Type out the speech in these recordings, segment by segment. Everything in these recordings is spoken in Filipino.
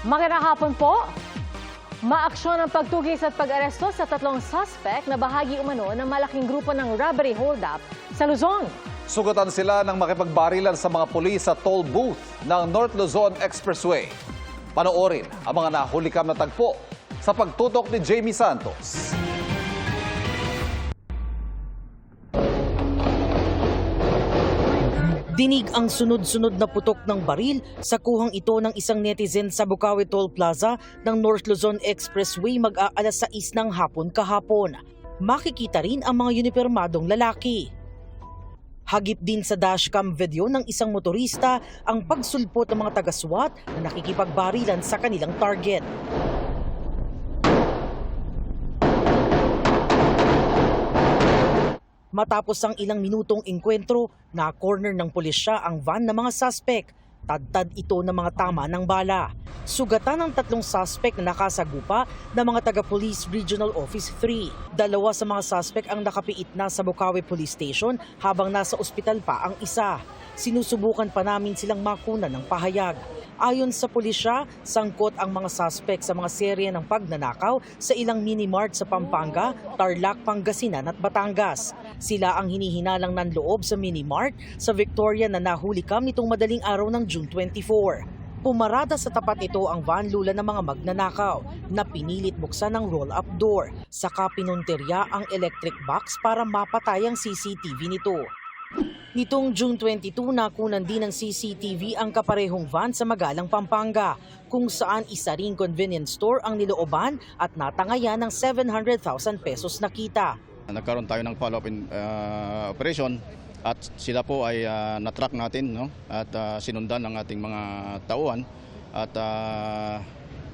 Magandang hapon po. Maaksyon ang pagtugis at pag-aresto sa tatlong suspect na bahagi umano ng malaking grupo ng robbery hold-up sa Luzon. Sugatan sila ng makipagbarilan sa mga pulis sa toll booth ng North Luzon Expressway. Panoorin ang mga nahulikam na tagpo sa pagtutok ni Jamie Santos. Dinig ang sunod-sunod na putok ng baril sa kuhang ito ng isang netizen sa Bukawi Toll Plaza ng North Luzon Expressway mag-aalas 6 ng hapon kahapon. Makikita rin ang mga unipermadong lalaki. Hagip din sa dashcam video ng isang motorista ang pagsulpot ng mga taga-SWAT na nakikipagbarilan sa kanilang target. Matapos ang ilang minutong engkwentro, na-corner ng pulisya ang van ng mga suspect. Tadtad ito ng mga tama ng bala. Sugatan ng tatlong suspect na nakasagupa ng mga taga-Police Regional Office 3. Dalawa sa mga suspect ang nakapiit na sa Bukawi Police Station habang nasa ospital pa ang isa. Sinusubukan pa namin silang makuna ng pahayag. Ayon sa pulisya, sangkot ang mga suspect sa mga serye ng pagnanakaw sa ilang mini-mart sa Pampanga, Tarlac, Pangasinan at Batangas. Sila ang hinihinalang nanloob sa mini-mart sa Victoria na nahulikam nitong madaling araw ng June 24. Pumarada sa tapat ito ang van lula ng mga magnanakaw na pinilit buksan ang roll-up door. Saka pinunterya ang electric box para mapatay ang CCTV nito. Nitong June 22, nakunan din ng CCTV ang kaparehong van sa Magalang, Pampanga, kung saan isa ring convenience store ang nilooban at natangayan ng 700,000 pesos na kita. Nagkaroon tayo ng follow-up operation at sila po ay na-track natin, no? At sinundan ng ating mga tauhan at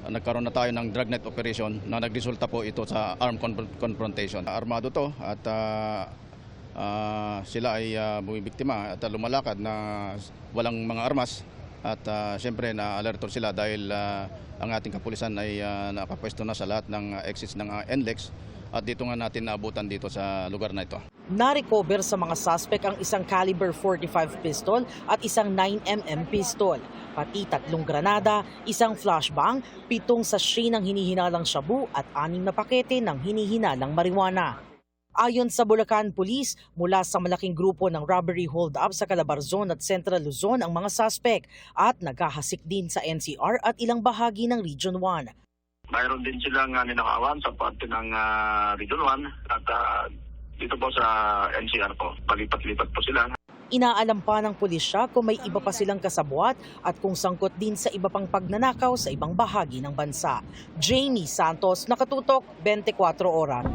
nagkaroon na tayo ng dragnet operation na nagresulta po ito sa armed confrontation. Armado to at sila ay bumibiktima at lumalakad na walang mga armas at siyempre na-alerto sila dahil ang ating kapulisan ay nakapwesto na sa lahat ng exits ng NLEX at dito nga natin naabutan dito sa lugar na ito. Na-recover sa mga suspect ang isang caliber 45 pistol at isang 9mm pistol, pati 3 granada, isang flashbang, 7 sachet ng hinihinalang shabu at 6 na pakete ng hinihinalang marijuana. Ayon sa Bulacan Police, mula sa malaking grupo ng robbery hold-up sa Calabarzon at Central Luzon ang mga suspect at naghahasik din sa NCR at ilang bahagi ng Region 1. Mayroon din silang ninakawan sa parte ng Region 1 at dito po sa NCR po. Palipat-lipat po sila. Inaalam pa ng pulisya kung may iba pa silang kasabwat at kung sangkot din sa iba pang pagnanakaw sa ibang bahagi ng bansa. Jamie Santos, Nakatutok, 24 Oras.